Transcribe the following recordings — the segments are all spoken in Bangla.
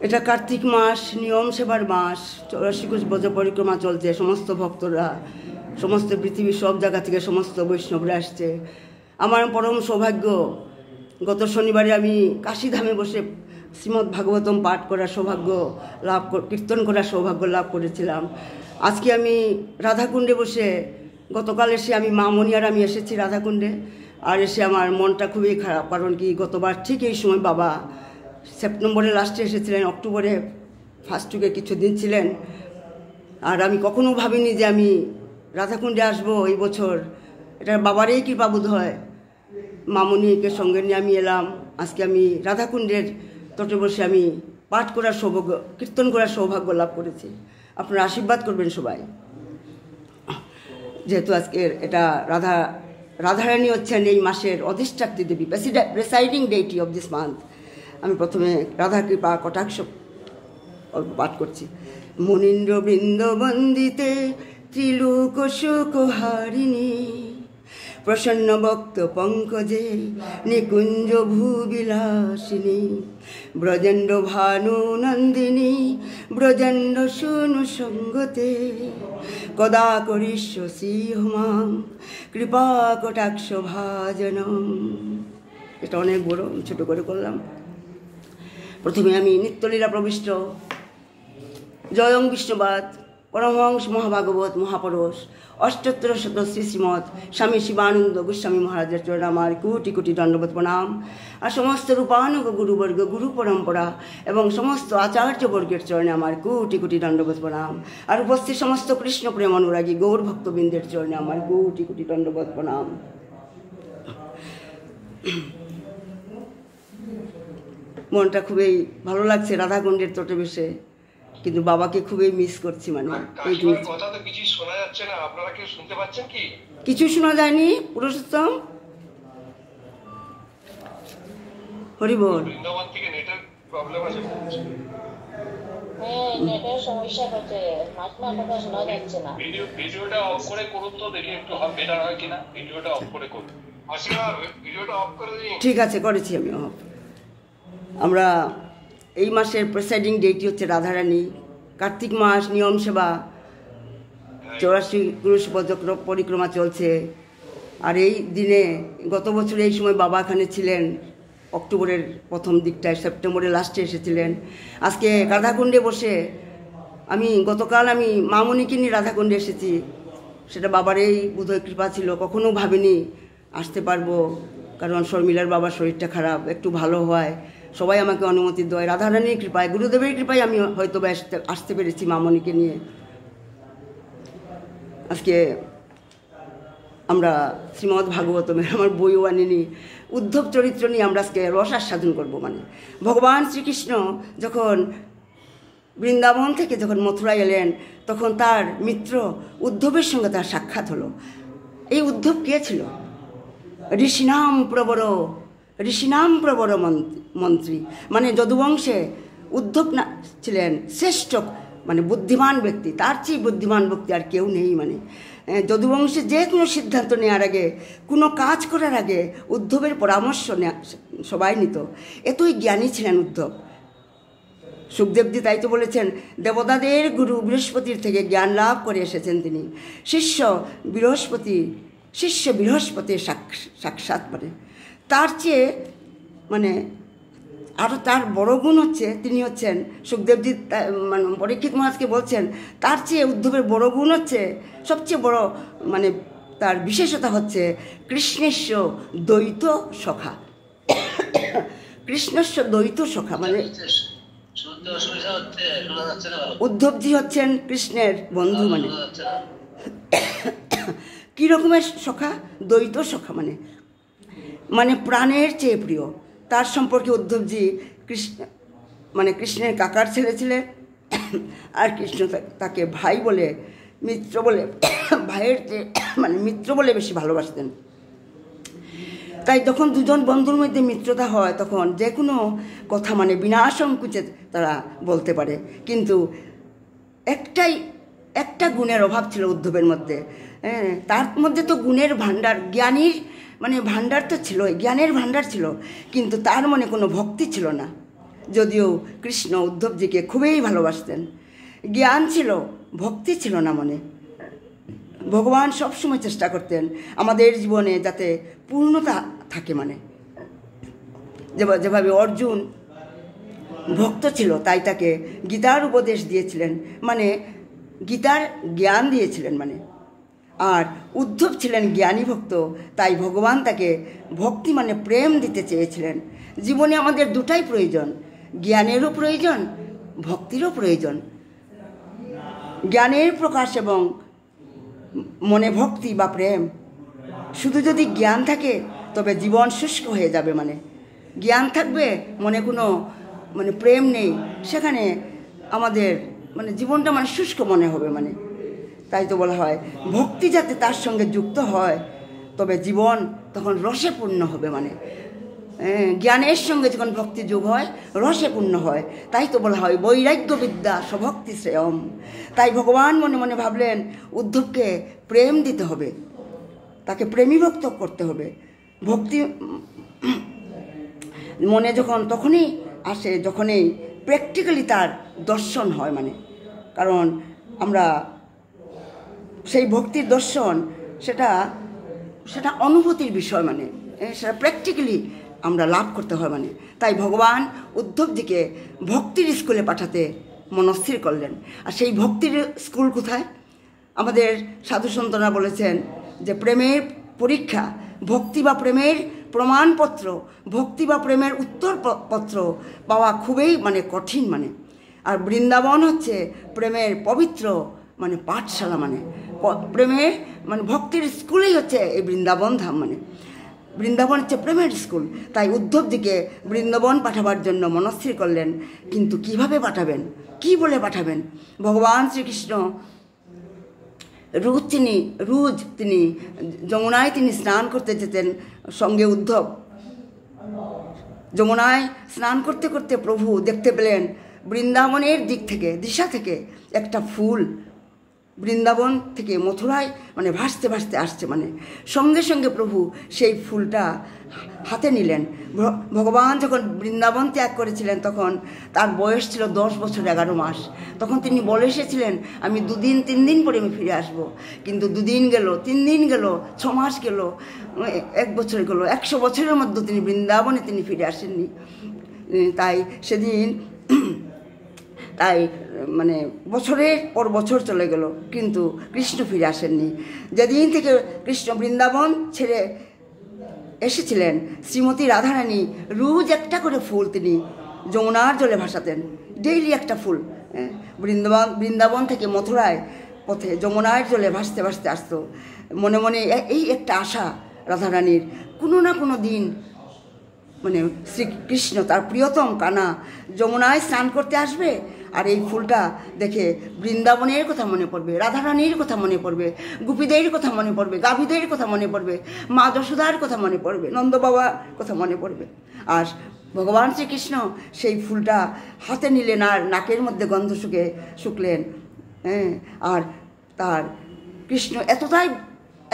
এটা কার্তিক মাস, নিয়ম সেবার মাস, 84 কোষ ব্রজ পরিক্রমা চলছে। সমস্ত ভক্তরা, সমস্ত পৃথিবীর সব জায়গা থেকে সমস্ত বৈষ্ণবরা আসছে। আমার পরম সৌভাগ্য, গত শনিবারে আমি কাশীধামে বসে শ্রীমদ্ ভাগবতম পাঠ করার সৌভাগ্য লাভ, কীর্তন করার সৌভাগ্য লাভ করেছিলাম। আজকে আমি রাধাকুণ্ডে বসে, গতকাল এসে আমি মা মণি আর আমি এসেছি রাধাকুণ্ডে, আর এসে আমার মনটা খুবই খারাপ। কারণ কি, গতবার ঠিক এই সময় বাবা সেপ্টেম্বরে লাস্টে এসেছিলেন, অক্টোবরে ফার্স্ট উইকে কিছুদিন ছিলেন। আর আমি কখনো ভাবিনি যে আমি রাধাকুণ্ডে আসবো এই বছর। এটা বাবারই কৃপা বোধ হয়। মামনিকে সঙ্গে নিয়ে আমি এলাম। আজকে আমি রাধাকুণ্ডের তটে বসে আমি পাঠ করার সৌভাগ্য, কীর্তন করার সৌভাগ্য লাভ করেছি। আপনারা আশীর্বাদ করবেন সবাই। যেহেতু আজকের এটা রাধারানী হচ্ছেন এই মাসের অধিষ্ঠাত্রী দেবী, presiding deity of this month. আমি প্রথমে রাধা কৃপা কটাক্ষ অল্প পাঠ করছি। মুনীন্দ্র বৃন্দ বন্দিতে ত্রিলোক শোকহারিণী, প্রসন্ন বক্ত পঙ্কজে নিকুঞ্জ ভূবিলাসিনী, ব্রজেন্দ্র ভানু নন্দিনী ব্রজেন্দ্র শুনু সঙ্গতে, কদা করিষ্য শ্রীহমাং কৃপা কটাক্ষ ভাজনম। এটা অনেক বড়, ছোট করে করলাম। প্রথমে আমি নিত্যলীলা প্রবিষ্ট জয়ং বিষ্ণুবাদ পরমহংস মহাভাগবত মহাপরশ অষ্টোত্তর শত শ্রী শ্রীমৎ স্বামী শিবানন্দ গোস্বামী মহারাজের চরণে আমার কোটি কোটি দণ্ডবোধ প্রণাম। আর সমস্ত রূপানুগ গুরুবর্গ, গুরু পরম্পরা এবং সমস্ত আচার্যবর্গের চরণে আমার কোটি কোটি দণ্ডবোধ প্রণাম। আর উপস্থিত সমস্ত কৃষ্ণ প্রেম অনুরাগী গৌর ভক্তবৃন্দের চরণে আমার কোটি কোটি দণ্ডবোধ প্রণাম। মনটা খুবই ভালো লাগছে রাধাকুণ্ডের তটে বসে, কিন্তু বাবাকে খুবই মিস করছি। মানে কথা তো কিছু শোনা যাচ্ছে না, আপনারা কি শুনতে পাচ্ছেন? কি কিছু শোনা যায়নি পুরুষোত্তম? হরি বল। বৃন্দাবন থেকে নেটের প্রবলেম আছে, নেটের সমস্যা হচ্ছে, মাঝে কথা শোনা যাচ্ছে না। ভিডিওটা অফ করে করুন তো, দেখি একটু বেটার হয় কিনা। ভিডিওটা অফ করে করুন। ভিডিওটা অফ করে দিন। ঠিক আছে, করেছি আমি অফ। আমরা এই মাসের প্রেসাইডিং ডেটি হচ্ছে রাধারানী। কার্তিক মাস, নিয়ম সেবা, 84 কোষ ব্রজ পরিক্রমা চলছে। আর এই দিনে গত বছর এই সময় বাবা এখানে ছিলেন, অক্টোবরের প্রথম দিকটায়, সেপ্টেম্বরের লাস্টে এসেছিলেন। আজকে রাধাকুণ্ডে বসে আমি গতকাল আমি মামনিকে নিয়ে রাধাকুণ্ডে এসেছি। সেটা বাবার এই বোধহয় কৃপা ছিল। কখনো ভাবিনি আসতে পারবো, কারণ শর্মিলার বাবার শরীরটা খারাপ, একটু ভালো হয় সবাই আমাকে অনুমতি দেয়। রাধারানীর কৃপায়, গুরুদেবের কৃপায় আমি হয়তো আসতে পেরেছি মামনিকে নিয়ে। আজকে আমরা শ্রীমদ্ ভাগবতমের, আমার বইও আনিনি, উদ্ধব চরিত্র নিয়ে আমরা আজকে রস আস্বাদন করবো। মানে ভগবান শ্রীকৃষ্ণ যখন বৃন্দাবন থেকে যখন মথুরায় এলেন, তখন তার মিত্র উদ্ধবের সঙ্গে তার সাক্ষাৎ হলো। এই উদ্ধব কে ছিল? ঋষিনাম প্রবর মন্ত্রী। মানে যদুবংশে উদ্ধব না ছিলেন শ্রেষ্ঠ, মানে বুদ্ধিমান ব্যক্তি। তার চেয়ে বুদ্ধিমান ব্যক্তি আর কেউ নেই। মানে যদুবংশে যে কোনো সিদ্ধান্ত নেওয়ার আগে, কোনো কাজ করার আগে উদ্ধবের পরামর্শ সবাই নিত। এতই জ্ঞানী ছিলেন উদ্ধব। সুখদেবজি তাই তো বলেছেন, দেবতাদের গুরু বৃহস্পতির থেকে জ্ঞান লাভ করে এসেছেন তিনি। শিষ্য বৃহস্পতির সাক্ষাৎ করে। তার চেয়ে মানে আরও তার বড় গুণ হচ্ছে, তিনি হচ্ছেন সুখদেবজি মানে পরীক্ষিত মহারাজকে বলছেন, তার চেয়ে উদ্ধবের বড় গুণ হচ্ছে, সবচেয়ে বড় মানে তার বিশেষতা হচ্ছে কৃষ্ণেশ্ব দ্বৈত সখা। কৃষ্ণস্ব দ্বৈত সখা মানে উদ্ধবজি হচ্ছেন কৃষ্ণের বন্ধু। মানে কী রকমের সখা? দ্বৈত সখা, মানে প্রাণের চেয়ে প্রিয়। তার সম্পর্কে উদ্ধবজি কৃষ্ণের কাকার ছেলে ছিলেন। আর কৃষ্ণ তাকে ভাই বলে, মিত্র বলে, ভাইয়ের চেয়ে মিত্র বলে বেশি ভালোবাসতেন। তাই যখন দুজন বন্ধুর মধ্যে মিত্রতা হয়, তখন যে কোনো কথা বিনা সংকোচে তারা বলতে পারে। কিন্তু একটা গুণের অভাব ছিল উদ্ধবের মধ্যে। তার মধ্যে তো গুণের ভাণ্ডার, জ্ঞানীর ভাণ্ডার তো ছিল, জ্ঞানের ভাণ্ডার ছিল, কিন্তু তার মনে কোনো ভক্তি ছিল না। যদিও কৃষ্ণ উদ্ধবজিকে খুবই ভালোবাসতেন। জ্ঞান ছিল, ভক্তি ছিল না মনে। ভগবান সবসময় চেষ্টা করতেন আমাদের জীবনে যাতে পূর্ণতা থাকে, মানে যেভাবে অর্জুন ভক্ত ছিল তাই তাকে গীতার উপদেশ দিয়েছিলেন, মানে গীতার জ্ঞান দিয়েছিলেন মানে। আর উদ্ধব ছিলেন জ্ঞানী ভক্ত, তাই ভগবান তাকে ভক্তি মানে প্রেম দিতে চেয়েছিলেন। জীবনে আমাদের দুটাই প্রয়োজন, জ্ঞানেরও প্রয়োজন, ভক্তিরও প্রয়োজন। জ্ঞানের প্রকাশ এবং মনে ভক্তি বা প্রেম। শুধু যদি জ্ঞান থাকে তবে জীবন শুষ্ক হয়ে যাবে, মানে জ্ঞান থাকবে মনে কোনো মানে প্রেম নেই, সেখানে আমাদের মানে জীবনটা মানে শুষ্ক মনে হবে মানে। তাই তো বলা হয় ভক্তি যাতে তার সঙ্গে যুক্ত হয় তবে জীবন তখন রসে পূর্ণ হবে, মানে জ্ঞানের সঙ্গে যখন ভক্তি যোগ হয় রসে পূর্ণ হয়। তাই তো বলা হয় বৈরাগ্য বিদ্যা স্বভক্তি শ্রেয়ম। তাই ভগবান মনে মনে ভাবলেন উদ্ধবকে প্রেম দিতে হবে, তাকে প্রেমী ভক্ত করতে হবে। ভক্তি মনে যখন তখনই আসে যখনই প্র্যাকটিক্যালি তার দর্শন হয়, মানে কারণ আমরা সেই ভক্তির দর্শন সেটা অনুভূতির বিষয়, মানে সেটা প্র্যাকটিক্যালি আমরা লাভ করতে হয় মানে। তাই ভগবান উদ্ধবজিকে ভক্তির স্কুলে পাঠাতে মনস্থির করলেন। আর সেই ভক্তির স্কুল কোথায়? আমাদের সাধুসন্তরা বলেছেন যে প্রেমের পরীক্ষা, ভক্তি বা প্রেমের প্রমাণপত্র, ভক্তি বা প্রেমের উত্তরপত্র পাওয়া খুবই মানে কঠিন, মানে আর বৃন্দাবন হচ্ছে প্রেমের পবিত্র মানে পাঠশালা, মানে প্রেমের মানে ভক্তির স্কুলেই হচ্ছে এই বৃন্দাবন ধাম, মানে বৃন্দাবন হচ্ছে প্রেমের স্কুল। তাই উদ্ধবজিকে বৃন্দাবন পাঠাবার জন্য মনস্থির করলেন। কিন্তু কিভাবে পাঠাবেন, কি বলে পাঠাবেন? ভগবান শ্রীকৃষ্ণ রোজ তিনি যমুনায় তিনি স্নান করতে যেতেন সঙ্গে উদ্ধব। যমুনায় স্নান করতে করতে প্রভু দেখতে পেলেন বৃন্দাবনের দিশা থেকে একটা ফুল বৃন্দাবন থেকে মথুরায় মানে ভাসতে ভাসতে আসছে, মানে সঙ্গে সঙ্গে প্রভু সেই ফুলটা হাতে নিলেন। ভগবান যখন বৃন্দাবন ত্যাগ করেছিলেন তখন তার বয়স ছিল 10 বছর 11 মাস। তখন তিনি বলে এসেছিলেন আমি 2 দিন 3 দিন পরে আমি ফিরে আসব। কিন্তু 2 দিন গেল, 3 দিন গেল, 6 মাস গেল, 1 বছর গেল, 100 বছরের মধ্যে তিনি বৃন্দাবনে তিনি ফিরে আসেননি। তাই সেদিন তাই মানে বছরের পর বছর চলে গেল, কিন্তু কৃষ্ণ ফিরে আসেননি। যেদিন থেকে কৃষ্ণ বৃন্দাবন ছেড়ে এসেছিলেন শ্রীমতী রাধারানী রোজ একটা করে ফুল তিনি যমুনার জলে ভাসাতেন, ডেইলি একটা ফুল। বৃন্দাবন থেকে মথুরায় পথে যমুনার জলে ভাসতে ভাসতে আসতো। মনে মনে এই একটা আশা রাধারানীর, কোনো না কোনো দিন মানে শ্রীকৃষ্ণ তার প্রিয়তম কানা যমুনায় স্নান করতে আসবে, আর এই ফুলটা দেখে বৃন্দাবনের কথা মনে পড়বে, রাধারানীর কথা মনে পড়বে, গোপীদের কথা মনে পড়বে, গাভীদের কথা মনে পড়বে, মা যশোদার কথা মনে পড়বে, নন্দ বাবার কথা মনে পড়বে। আর ভগবান শ্রীকৃষ্ণ সেই ফুলটা হাতে নিলেন আর নাকের মধ্যে গন্ধ শুকলেন। আর তার কৃষ্ণ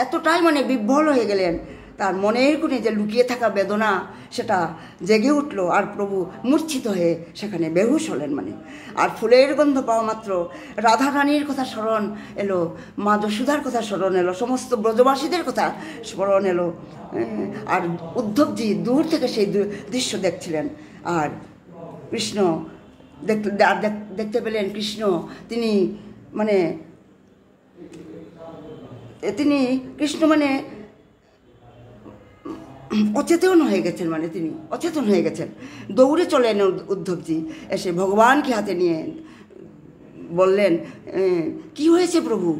এতটাই মানে বিহ্বল হয়ে গেলেন, তার মনের কোণে যে লুকিয়ে থাকা বেদনা সেটা জেগে উঠল, আর প্রভু মূর্ছিত হয়ে সেখানে বেহুশ হলেন, মানে। আর ফুলের গন্ধ পাওয়া মাত্র রাধারানীর কথা স্মরণ এলো, মা যশোদার কথা স্মরণ এলো, সমস্ত ব্রজবাসীদের কথা স্মরণ এলো। আর উদ্ধবজি দূর থেকে সেই দৃশ্য দেখছিলেন। আর কৃষ্ণ দেখতে পেলেন কৃষ্ণ তিনি কৃষ্ণ অচেতন হয়ে গেছেন, মানে তিনি অচেতন হয়ে গেছেন। দৌড়ে চলে এলেন উদ্ধবজি, এসে ভগবানকে হাতে নিয়ে বললেন কি হয়েছে প্রভু?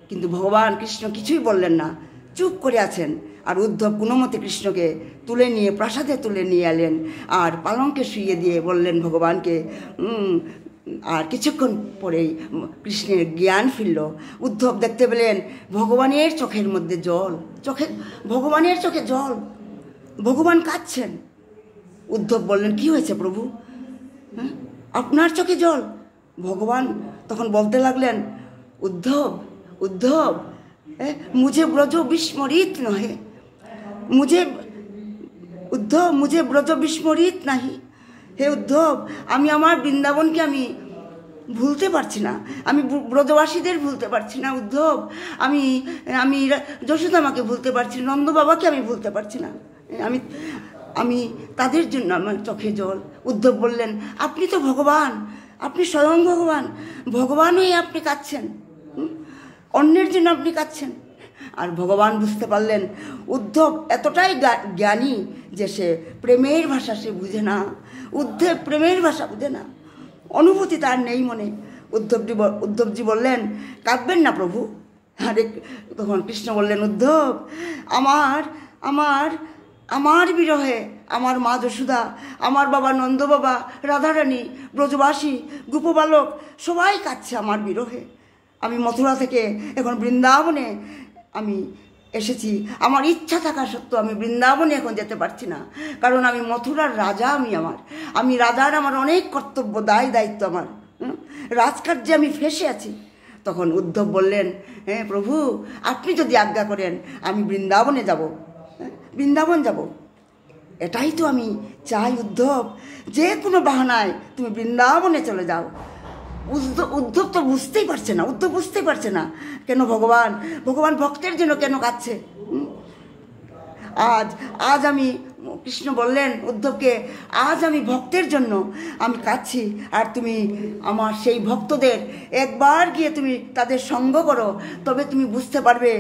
কিন্তু ভগবান কৃষ্ণ কিছুই বললেন না, চুপ করে আছেন। আর উদ্ধব কোনো মতে কৃষ্ণকে প্রাসাদে তুলে নিয়ে এলেন, আর পালঙ্কে শুইয়ে দিয়ে বললেন ভগবানকে। আর কিছুক্ষণ পরেই কৃষ্ণের জ্ঞান ফিরল। উদ্ধব দেখতে পেলেন ভগবানের চোখের মধ্যে জল, ভগবানের চোখে জল, ভগবান কাঁদছেন। উদ্ধব বললেন কি হয়েছে প্রভু? আপনার চোখে জল? ভগবান তখন বলতে লাগলেন উদ্ধব মুঝে ব্রজ বিস্মরিত নহে, মুঝে ব্রজ বিস্মরিত নাহি, হে উদ্ধব, আমি আমার বৃন্দাবনকে আমি ভুলতে পারছি না, আমি ব্রজবাসীদের ভুলতে পারছি না উদ্ধব, আমি আমি যশোদামাকে ভুলতে পারছি না, নন্দ বাবাকে আমি ভুলতে পারছি না, আমি আমি তাদের জন্য আমার চোখে জল। উদ্ধব বললেন, আপনি তো ভগবান, আপনি স্বয়ং ভগবান, ভগবান হয়ে আপনি কাঁদছেন, অন্যের জন্য আপনি কাঁদছেন। আর ভগবান বুঝতে পারলেন উদ্ধব এতটাই জ্ঞানী যে সে প্রেমের ভাষা সে বুঝে না, উদ্ধব প্রেমের ভাষা বুঝে না, অনুভূতি তার নেই মনে। উদ্ধবজি বললেন, কাঁদবেন না প্রভু। আরে তখন কৃষ্ণ বললেন, উদ্ধব, আমার আমার আমার বিরহে আমার মা যশোদা, আমার বাবা নন্দ বাবা, রাধারানী, ব্রজবাসী, গোপবালক সবাই কাঁদছে আমার বিরহে। আমি মথুরা থেকে এখন বৃন্দাবনে আমি এসেছি, আমার ইচ্ছা থাকা সত্ত্বেও আমি বৃন্দাবনে এখন যেতে পারছি না, কারণ আমি মথুরার রাজা, আমি রাজার আমার অনেক কর্তব্য দায়িত্ব, আমার রাজকার্যে আমি ফেসে আছি। তখন উদ্ধব বললেন, হ্যাঁ প্রভু, আপনি যদি আজ্ঞা করেন আমি বৃন্দাবনে যাব, বৃন্দাবন যাব, এটাই তো আমি চাই উদ্ধব, যে কোনো বাহানায় তুমি বৃন্দাবনে চলে যাও। উদ্ধব তো বুঝতেই পারছে না, উদ্ধব বুঝতেই পারছে না কেন ভগবান ভক্তের জন্য কেন কাঁদছে। আজ আমি, কৃষ্ণ বললেন উদ্ধবকে, আজ আমি ভক্তের জন্য আমি কাঁদছি, আর তুমি আমার সেই ভক্তদের একবার গিয়ে তুমি তাদের সঙ্গ করো, তবে তুমি বুঝতে পারবে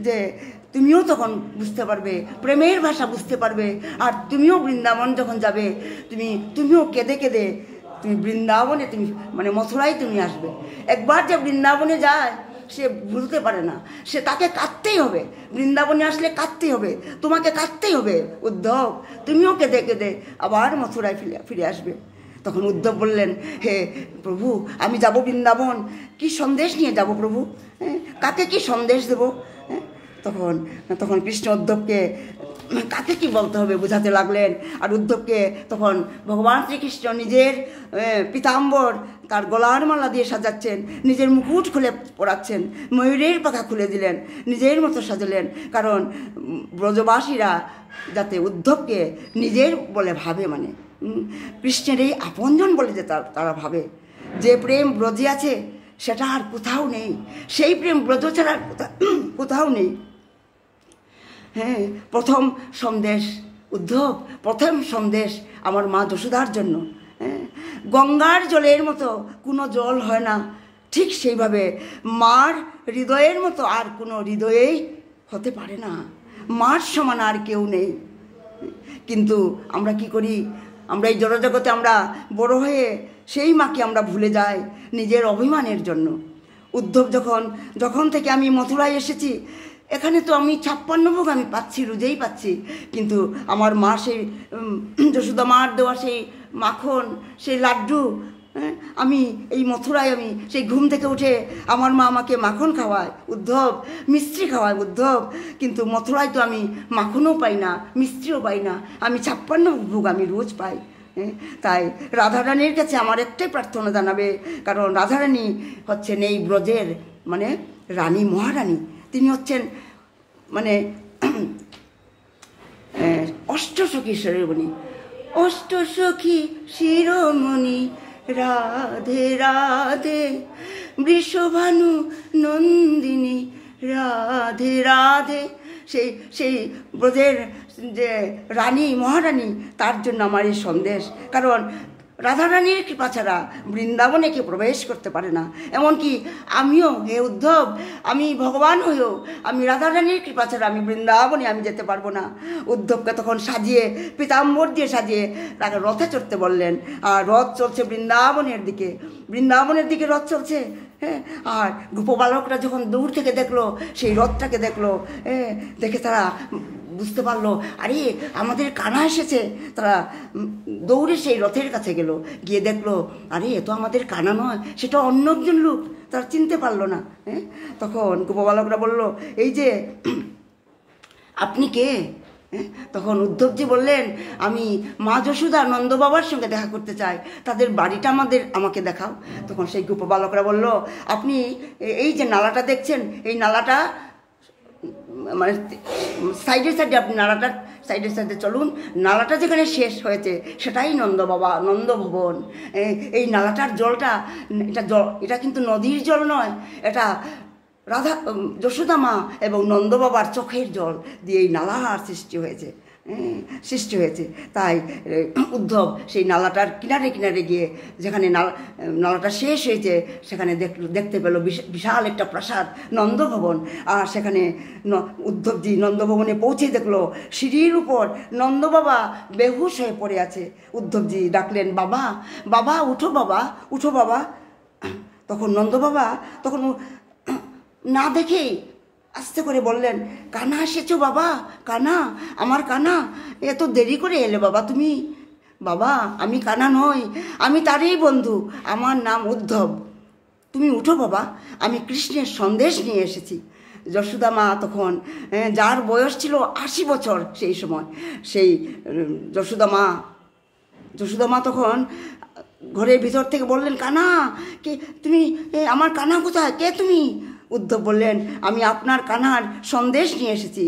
যে তুমিও তখন বুঝতে পারবে, প্রেমের ভাষা বুঝতে পারবে, আর তুমিও বৃন্দাবন যখন যাবে তুমিও কেঁদে কেঁদে তুমি বৃন্দাবনে তুমি মানে মথুরায় তুমি আসবে। একবার যে বৃন্দাবনে যায় সে ভুলতে পারে না, সে তাকে কাঁদতেই হবে, বৃন্দাবনে আসলে কাঁদতেই হবে, তোমাকে কাঁদতেই হবে উদ্ধব, তুমিও কেঁদে কেঁদে আবার মথুরায় ফিরে আসবে। তখন উদ্ধব বললেন, হে প্রভু, আমি যাব বৃন্দাবন, কি সন্দেশ নিয়ে যাব প্রভু, কাকে কি সন্দেশ দেব? তখন কৃষ্ণ উদ্ধবকে কাকে কি বলতে হবে বোঝাতে লাগলেন। আর উদ্ধবকে তখন ভগবান শ্রীকৃষ্ণ নিজের পীতাম্বর তার গলার মালা দিয়ে সাজাচ্ছেন, নিজের মুকুট খুলে পরাচ্ছেন, ময়ূরের পাখা খুলে দিলেন, নিজের মতো সাজালেন, কারণ ব্রজবাসীরা যাতে উদ্ধবকে নিজের বলে ভাবে, মানে কৃষ্ণের এই আপনজন বলে যে তারা ভাবে, যে প্রেম ব্রজে আছে সেটা আর কোথাও নেই, সেই প্রেম ব্রজ ছাড়া কোথাও নেই। হ্যাঁ, প্রথম সন্দেশ উদ্ধব, প্রথম সন্দেশ আমার মা যশোদার জন্য। হ্যাঁ, গঙ্গার জলের মতো কোনো জল হয় না, ঠিক সেইভাবে মার হৃদয়ের মতো আর কোনো হৃদয়েই হতে পারে না, মার সমান আর কেউ নেই। কিন্তু আমরা কি করি, আমরা এই জড়জগতে আমরা বড় হয়ে সেই মাকে আমরা ভুলে যাই নিজের অভিমানের জন্য। উদ্ধব যখন থেকে আমি মথুরায় এসেছি, এখানে তো আমি 56 ভোগ আমি পাচ্ছি, রোজেই পাচ্ছি, কিন্তু আমার মা সেই যশোদা মার দেওয়া সেই মাখন, সেই লাড্ডু, আমি এই মথুরায় আমি সেই ঘুম থেকে উঠে আমার মা আমাকে মাখন খাওয়ায় উদ্ধব, মিষ্টি খাওয়ায় উদ্ধব, কিন্তু মথুরায় তো আমি মাখনও পাই না, মিষ্টিও পাই না, আমি 56 ভোগ আমি রোজ পাই। তাই রাধারানীর কাছে আমার একটাই প্রার্থনা জানাবে, কারণ রাধারানী হচ্ছেন এই ব্রজের মানে রানী, মহারানী, তিনি হচ্ছেন মানে অষ্টসখী শিরোমণি, অষ্টসখী শিরোমণি, রাধে রাধে বৃষভানু নন্দিনী, রাধে রাধে। সেই ব্রজের যে রানী, মহারানী, তার জন্য আমার এই সন্দেশ, কারণ রাধারানীর কৃপা ছাড়া বৃন্দাবনে কেউ প্রবেশ করতে পারে না। এমনকি আমিও, হে উদ্ধব, আমি ভগবান হয়েও আমি রাধারানীর কৃপা ছাড়া আমি বৃন্দাবনে আমি যেতে পারবো না। উদ্ধবকে তখন সাজিয়ে, পীতাম্বর দিয়ে সাজিয়ে তাকে রথে চড়তে বললেন, আর রথ চলছে বৃন্দাবনের দিকে রথ চলছে। হ্যাঁ, আর গোপবালকরা যখন দূর থেকে দেখলো, সেই রথটাকে দেখলো, দেখে তারা বুঝতে পারলো, আরে আমাদের কানা এসেছে। তারা দৌড়ে সেই রথের কাছে গেল, গিয়ে দেখলো, আরে এ তো আমাদের কানা নয়, সেটা অন্য একজন লোক, তারা চিনতে পারলো না। হ্যাঁ, তখন গোপবালকরা বলল, এই যে আপনি কে? তখন উদ্ধবজি বললেন, আমি মা যশোদা নন্দ বাবার সঙ্গে দেখা করতে চাই, তাদের বাড়িটা আমাকে দেখাও। তখন সেই গোপবালকরা বলল, আপনি এই যে নালাটা দেখছেন, এই নালাটা মানে সাইডে আপনি নালাটার সাইডে সাইডে চলুন, নালাটা যেখানে শেষ হয়েছে সেটাই নন্দভবন। এই নালাটার জলটা, এটা কিন্তু নদীর জল নয়, এটা যশোদা মা এবং নন্দবাবার চোখের জল দিয়ে এই নালার সৃষ্টি হয়েছে। তাই উদ্ধব সেই নালাটার কিনারে কিনারে গিয়ে, যেখানে নালাটা শেষ হয়েছে, সেখানে দেখতে পেল বিশাল একটা প্রাসাদ, নন্দভবন। আর সেখানে উদ্ধবজি নন্দভবনে পৌঁছে দেখলো সিঁড়ির উপর নন্দবাবা বেহুশ হয়ে পড়ে আছে। উদ্ধবজি ডাকলেন, বাবা, বাবা, উঠো বাবা, উঠো বাবা। তখন নন্দবাবা না দেখেই আস্তে করে বললেন, কানা এসেছো বাবা, কানা, আমার কানা, এত দেরি করে এলে বাবা তুমি? বাবা, আমি কানা নই, আমি তারই বন্ধু, আমার নাম উদ্ধব। তুমি উঠো বাবা, আমি কৃষ্ণের সন্দেশ নিয়ে এসেছি। যশোদা মা তখন, যার বয়স ছিল 80 বছর সেই সময়, সেই যশোদা মা তখন ঘরের ভিতর থেকে বললেন, কানা, কে তুমি? আমার কানা কোথায়? কে তুমি? উদ্ধব বললেন, আমি আপনার কানার সন্দেশ নিয়ে এসেছি।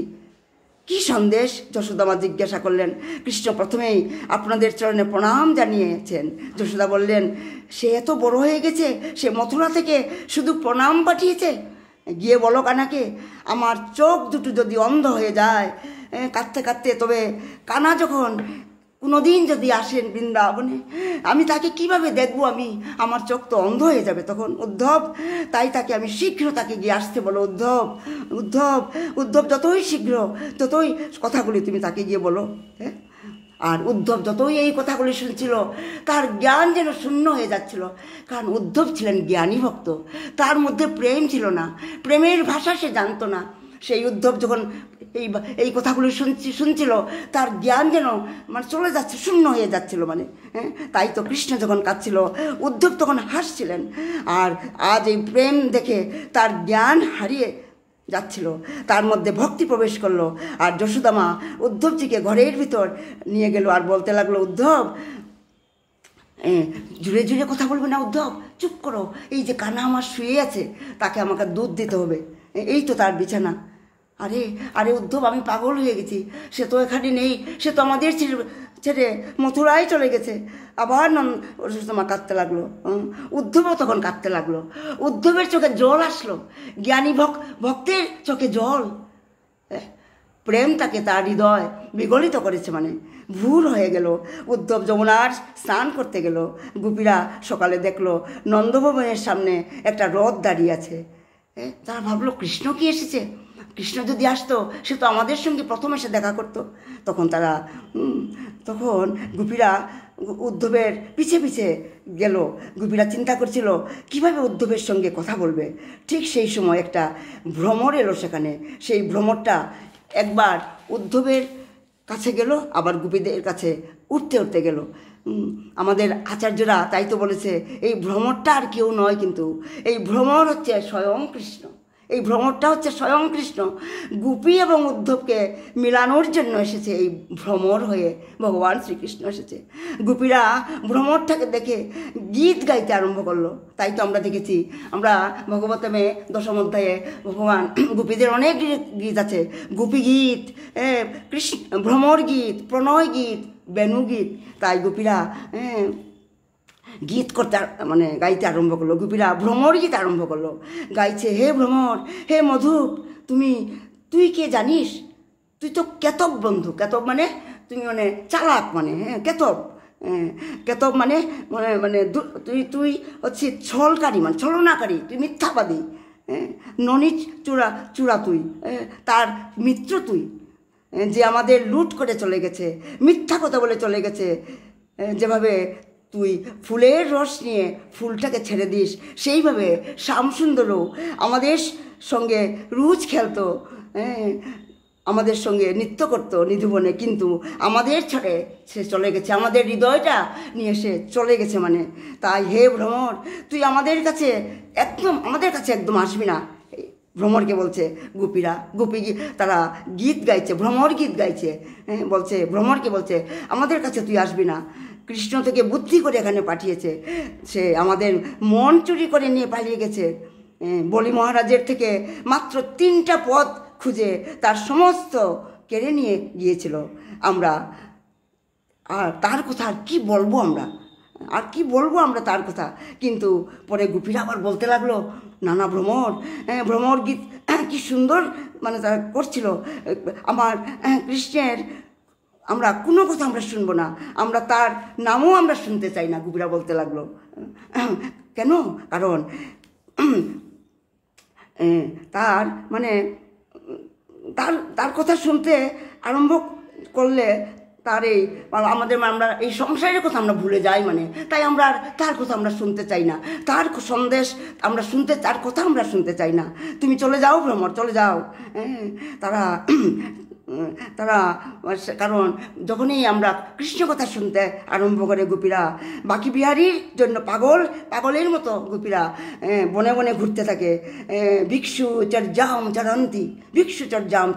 কি সন্দেশ? যশোদা মা জিজ্ঞাসা করলেন। কৃষ্ণ প্রথমেই আপনাদের চরণে প্রণাম জানিয়েছেন। যশোদা বললেন, সে এত বড় হয়ে গেছে, সে মথুরা থেকে শুধু প্রণাম পাঠিয়েছে। গিয়ে বলো কানাকে, আমার চোখ দুটো যদি অন্ধ হয়ে যায় কাঁদতে কাঁদতে, তবে কানা যখন কোনোদিন যদি আসেন বৃন্দাবনে, আমি তাকে কিভাবে দেখবো? আমার চোখ তো অন্ধ হয়ে যাবে তখন। উদ্ধব, তাই তাকে আমি শীঘ্র তাকে গিয়ে আসতে বলো। উদ্ধব যতই শীঘ্র ততই কথাগুলি তুমি তাকে গিয়ে বলো। হ্যাঁ, আর উদ্ধব যতই এই কথাগুলি শুনছিল, তার জ্ঞান যেন শূন্য হয়ে যাচ্ছিল। কারণ উদ্ধব ছিলেন জ্ঞানী ভক্ত, তার মধ্যে প্রেম ছিল না, প্রেমের ভাষা সে জানতো না। সেই উদ্ধব যখন এই কথাগুলি শুনছিল, তার জ্ঞান যেন চলে যাচ্ছে, শূন্য হয়ে যাচ্ছিল তাই তো কৃষ্ণ যখন কাঁদছিল, উদ্ধব তখন হাসছিলেন। আর আজ এই প্রেম দেখে তার জ্ঞান হারিয়ে যাচ্ছিল, তার মধ্যে ভক্তি প্রবেশ করলো। আর যশোদা মা উদ্ধবজিকে ঘরের ভিতর নিয়ে গেল আর বলতে লাগলো, উদ্ধব, জুড়ে জুড়ে কথা বলবে না উদ্ধব, চুপ করো। এই যে কানা আমার শুয়ে আছে, তাকে আমাকে দুধ দিতে হবে, এই তো তার বিছানা। আরে উদ্ধব, আমি পাগল হয়ে গেছি, সে তো এখানে নেই, সে তো আমাদের ছেড়ে মথুরায় চলে গেছে। আবার মা কাঁদতে লাগলো, উদ্ধবও তখন কাঁদতে লাগলো। উদ্ধবের চোখে জল আসলো, জ্ঞানী ভক্তের চোখে জল। প্রেম তাকে তার হৃদয় বিগলিত করেছে, ভুল হয়ে গেল। উদ্ধব যমুনার স্নান করতে গেল। গোপীরা সকালে দেখলো নন্দভবনের সামনে একটা রথ দাঁড়িয়ে আছে। তারা ভাবলো, কৃষ্ণ কি এসেছে? কৃষ্ণ যদি আসতো, সে তো আমাদের সঙ্গে প্রথম এসে দেখা করতো। তখন গোপীরা উদ্ধবের পিছে পিছে গেল। গোপীরা চিন্তা করছিল কিভাবে উদ্ধবের সঙ্গে কথা বলবে। ঠিক সেই সময় একটা ভ্রমর এলো সেখানে। সেই ভ্রমরটা একবার উদ্ধবের কাছে গেল, আবার গোপীদের কাছে উঠতে উঠতে গেল। আমাদের আচার্যরা তাই তো বলেছে, এই ভ্রমরটা আর কেউ নয়, কিন্তু এই ভ্রমর হচ্ছে স্বয়ং কৃষ্ণ। এই ভ্রমরটা হচ্ছে স্বয়ং কৃষ্ণ। গোপী এবং উদ্ধবকে মিলানোর জন্য এসেছে এই ভ্রমর হয়ে, ভগবান শ্রীকৃষ্ণ এসেছে। গোপীরা ভ্রমরটাকে দেখে গীত গাইতে আরম্ভ করলো। তাই তো আমরা দেখেছি, আমরা ভগবতমে 10ম অধ্যায়ে ভগবান গোপীদের অনেক গীত আছে, গোপী গীত, ভ্রমর গীত, প্রণয় গীত, বেণু গীত। তাই গোপীরা গীত করতে গাইতে আরম্ভ করলো। গোপীরা ভ্রমর গীত আরম্ভ করলো, গাইছে, হে ভ্রমর, হে মধুপ, তুই কে জানিস? তুই তো কেতব বন্ধু। কেতব তুমি চালাক, কেতব তুই হচ্ছে ছলকারী, ছলনাকারী, তুই মিথ্যাবাদী, ননী চূড়া তুই, তার মিত্র তুই, যে আমাদের লুট করে চলে গেছে, মিথ্যা কথা বলে চলে গেছে। যেভাবে তুই ফুলের রস নিয়ে ফুলটাকে ছেড়ে দিস, সেইভাবে শ্যামসুন্দরও আমাদের সঙ্গে রুজ খেলতো, আমাদের সঙ্গে নৃত্য করতো নিধুবনে, কিন্তু আমাদের ছেড়ে সে চলে গেছে, আমাদের হৃদয়টা নিয়ে সে চলে গেছে। তাই হে ভ্রমর, তুই আমাদের কাছে একদম আসবি না। ভ্রমরকে বলছে গোপীরা, তারা গীত গাইছে, ভ্রমর গীত গাইছে, বলছে, ভ্রমরকে বলছে, আমাদের কাছে তুই আসবি না। কৃষ্ণ থেকে বুদ্ধি করে এখানে পাঠিয়েছে, সে আমাদের মন চুরি করে নিয়ে পালিয়ে গেছে। বলি মহারাজের থেকে মাত্র 3টা পদ খুঁজে তার সমস্ত কেড়ে নিয়ে গিয়েছিল। আমরা আর তার কথা আর কি বলবো আমরা, আর কি বলবো আমরা তার কথা। কিন্তু পরে গোপীরা আবার বলতে লাগলো নানা ভ্রমর গীত কি সুন্দর মানে তারা করছিল। আমার কৃষ্ণের আমরা কোনো কথা আমরা শুনবো না, আমরা তার নামও আমরা শুনতে চাই না, গোপীরা বলতে লাগলো। কেন? কারণ তার মানে তার কথা শুনতে আরম্ভ করলে তার এই আমরা এই সংসারের কথা আমরা ভুলে যাই, মানে তাই আমরা আর তার কথা আমরা শুনতে চাই না, তার সন্দেশ আমরা তার কথা আমরা শুনতে চাই না। তুমি চলে যাও ভ্রমর, চলে যাও। তারা কারণ যখনই আমরা কৃষ্ণ কথা শুনতে আরম্ভ করে গোপীরা বাকি বিহারীর জন্য পাগলের মতো গোপীরা বনে বনে ঘুরতে থাকে। ভিক্ষু চর্যাম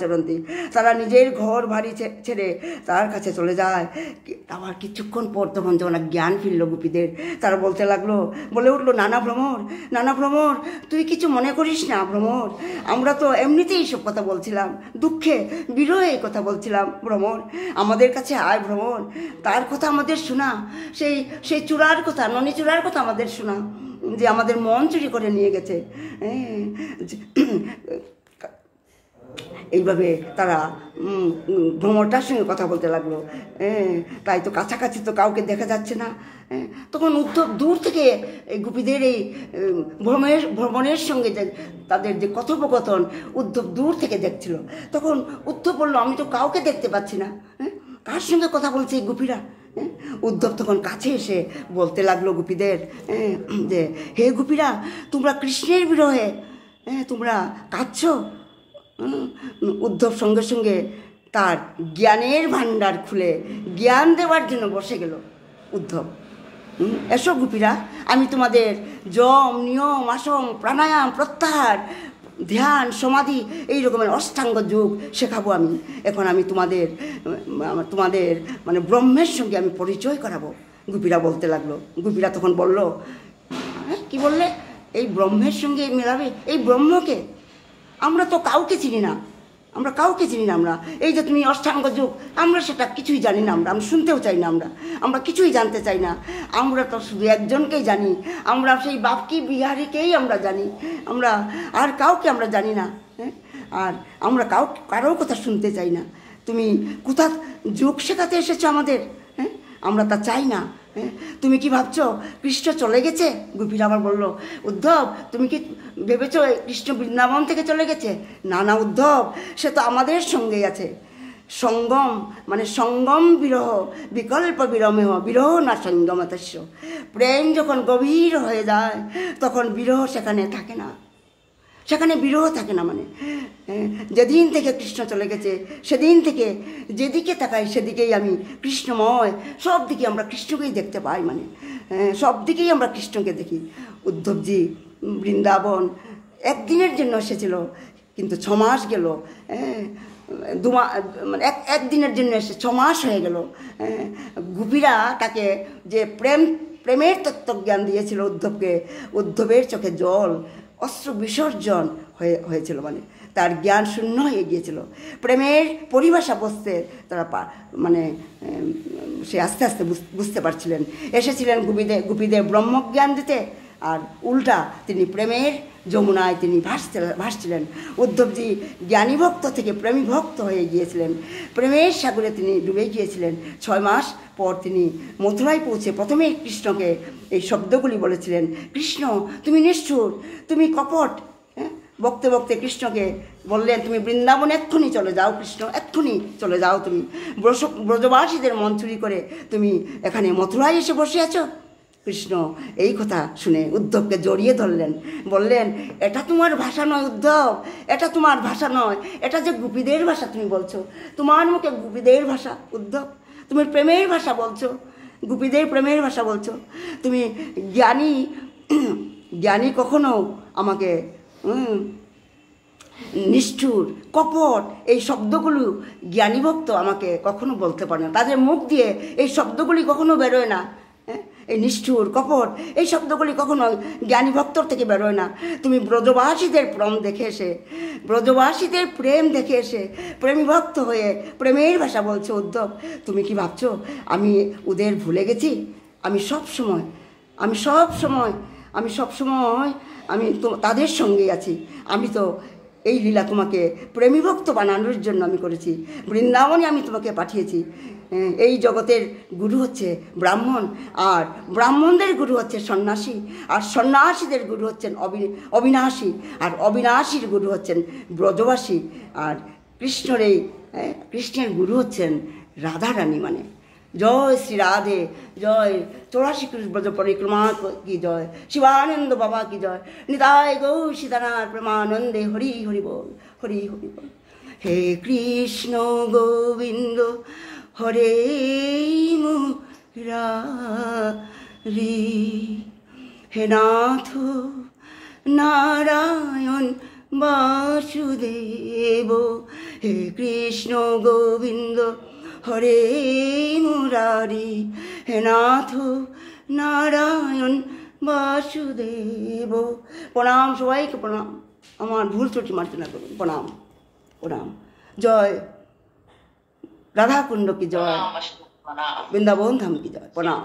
চরন্তি, তারা নিজের ঘর বাড়ি ছেড়ে তার কাছে চলে যায়। আবার কিছুক্ষণ পর তখন যখন জ্ঞান ফিরল গোপীদের, তারা বলে উঠলো নানা ভ্রমর তুই কিছু মনে করিস না ভ্রমর, আমরা তো এমনিতেই সব কথা বলছিলাম, দুঃখে বিরহে এই কথা বলছিলাম ভ্রমর, আমাদের কাছে আয় ভ্রমর, তার কথা আমাদের শোনা, সেই চূড়ার কথা, ননী চূড়ার কথা আমাদের শোনা, যে আমাদের মন চুরি করে নিয়ে গেছে। এইভাবে তারা ভ্রমরটার সঙ্গে কথা বলতে লাগলো। তাই তো কাছাকাছি তো কাউকে দেখা যাচ্ছে না। তখন উদ্ধব দূর থেকে এই গোপীদের এই ভ্রমণের সঙ্গে তাদের যে কথোপকথন উদ্ধব দূর থেকে দেখছিল। তখন উদ্ধব বলল আমি তো কাউকে দেখতে পাচ্ছি না, কার সঙ্গে কথা বলছে এই গোপীরা। উদ্ধব তখন কাছে এসে বলতে লাগলো গোপীদের যে হে গোপীরা, তোমরা কৃষ্ণের বিরহে তোমরা কাঁদছো। উদ্ধব সঙ্গে সঙ্গে তার জ্ঞানের ভাণ্ডার খুলে জ্ঞান দেওয়ার জন্য বসে গেল উদ্ধব। এসো গোপীরা, আমি তোমাদের যম নিয়ম আসম প্রাণায়াম প্রত্যাহার ধ্যান সমাধি এই রকমের অষ্টাঙ্গ যোগ শেখাবো। এখন আমি তোমাদের মানে ব্রহ্মের সঙ্গে আমি পরিচয় করাবো। গোপীরা বলতে লাগলো। গোপীরা তখন বলল কি বললে? এই ব্রহ্মের সঙ্গে মেলাবে? এই ব্রহ্মকে আমরা তো কাউকে চিনি না, আমরা এই যে তুমি অষ্টাঙ্গ যোগ, আমরা সেটা কিছুই জানি না, আমরা শুনতেও চাই না, আমরা কিছুই জানতে চাই না। আমরা তো শুধু একজনকেই জানি, আমরা সেই বাপকি বিহারীকেই আমরা জানি, আমরা আর কাউকে আমরা জানি না। আর আমরা কারোর কথা শুনতে চাই না। তুমি কোথা যোগ শেখাতে এসেছো আমাদের? আমরা তা চাই না। তুমি কি ভাবছো কৃষ্ণ চলে গেছে? গোপীরা আবার বলল উদ্ধব তুমি কি ভেবেছো কৃষ্ণ বৃন্দাবন থেকে চলে গেছে? না উদ্ধব, সে তো আমাদের সঙ্গেই আছে। সঙ্গম বিরহ বিকল্প বিরহ না সঙ্গমতস্য। প্রেম যখন গভীর হয়ে যায় তখন বিরহ সেখানে থাকে না, সেখানে বিরহ থাকে না। যেদিন থেকে কৃষ্ণ চলে গেছে সেদিন থেকে যেদিকে তাকাই সেদিকেই আমি কৃষ্ণময়, সব দিকে আমরা কৃষ্ণকেই দেখতে পাই, সব দিকেই আমরা কৃষ্ণকে দেখি। উদ্ধবজি বৃন্দাবন একদিনের জন্য এসেছিল, কিন্তু 6 মাস গেল। একদিনের জন্য এসে 6 মাস হয়ে গেল। গোপীরা তাকে যে প্রেমের তত্ত্বজ্ঞান দিয়েছিল উদ্ধবকে, উদ্ধবের চোখে জল অস্ত্র বিসর্জন হয়েছিল, তার জ্ঞান শূন্য হয়ে গিয়েছিল। প্রেমের পরিভাষা বুঝতে তারা সে আস্তে আস্তে বুঝতে পারছিলেন। এসেছিলেন গোপীদের ব্রহ্মজ্ঞান দিতে, আর উল্টা তিনি প্রেমের যমুনায় তিনি ভাসছিলেন। উদ্ধবজি জ্ঞানী ভক্ত থেকে প্রেমী ভক্ত হয়ে গিয়েছিলেন, প্রেমের সাগরে তিনি ডুবে গিয়েছিলেন। 6 মাস পর তিনি মথুরায় পৌঁছে প্রথমে কৃষ্ণকে এই শব্দগুলি বলেছিলেন, কৃষ্ণ তুমি নিষ্ঠুর, তুমি কপট। বকতে বকতে কৃষ্ণকে বললেন তুমি বৃন্দাবন এক্ষুনি চলে যাও, কৃষ্ণ এক্ষুনি চলে যাও, তুমি ব্রজবাসীদের মন চুরি করে তুমি এখানে মথুরায় এসে বসে আছো। কৃষ্ণ এই কথা শুনে উদ্ধবকে জড়িয়ে ধরলেন, বললেন এটা তোমার ভাষা নয় উদ্ধব, এটা তোমার ভাষা নয়, এটা যে গোপীদের ভাষা তুমি বলছো, তোমার মুখে গোপীদের ভাষা উদ্ধব, তুমি প্রেমের ভাষা বলছো, গোপীদের প্রেমের ভাষা বলছো। তুমি জ্ঞানী কখনো আমাকে নিষ্ঠুর কপট এই শব্দগুলো জ্ঞানী ভক্ত আমাকে কখনো বলতে পারে না, তাদের মুখ দিয়ে এই শব্দগুলি কখনো বেরোয় না। এই নিষ্ঠুর কপট এই শব্দগুলি কখনো জ্ঞানী ভক্তর থেকে বেরোয় না। তুমি ব্রজবাসীদের প্রেম দেখে এসে, ব্রজবাসীদের প্রেম দেখে এসে প্রেমী ভক্ত হয়ে প্রেমের ভাষা বলছো উদ্ধব। তুমি কি ভাবছো আমি ওদের ভুলে গেছি? আমি সব সময় আমি তো তাদের সঙ্গেই আছি। আমি তো এই লীলা তোমাকে প্রেমীভক্ত বানানোর জন্য আমি করেছি। বৃন্দাবনে আমি তোমাকে পাঠিয়েছি। এই জগতের গুরু হচ্ছে ব্রাহ্মণ, আর ব্রাহ্মণদের গুরু হচ্ছে সন্ন্যাসী, আর সন্ন্যাসীদের গুরু হচ্ছেন অবিনাশী, আর অবিনাশীর গুরু হচ্ছেন ব্রজবাসী। আর কৃষ্ণের গুরু হচ্ছেন রাধারানী। মানে জয় শ্রী রাধে, জয় 84 কৃষ্ণ ব্রজ পরিক্রমা কি জয়, শিবানন্দ বাবা কি জয়, নিতাই গৌ সীতানাথ প্রেমানন্দে হরি হরি বল, হরি হরি বল। হে কৃষ্ণ গোবিন্দ হরে মুরারি, হে নাথ নারায়ণ বাসুদেব। হে কৃষ্ণ গোবিন্দ হরে মুরারি, হে নাথ নারায়ণ বাসুদেব। প্রণাম সবাইকে, প্রণাম। আমার ভুল ত্রুটি মার্জনা করুন। প্রণাম প্রণাম। জয় রাধাকুণ্ড কি জয়, বৃন্দাবন ধাম কি জয়। প্রণাম।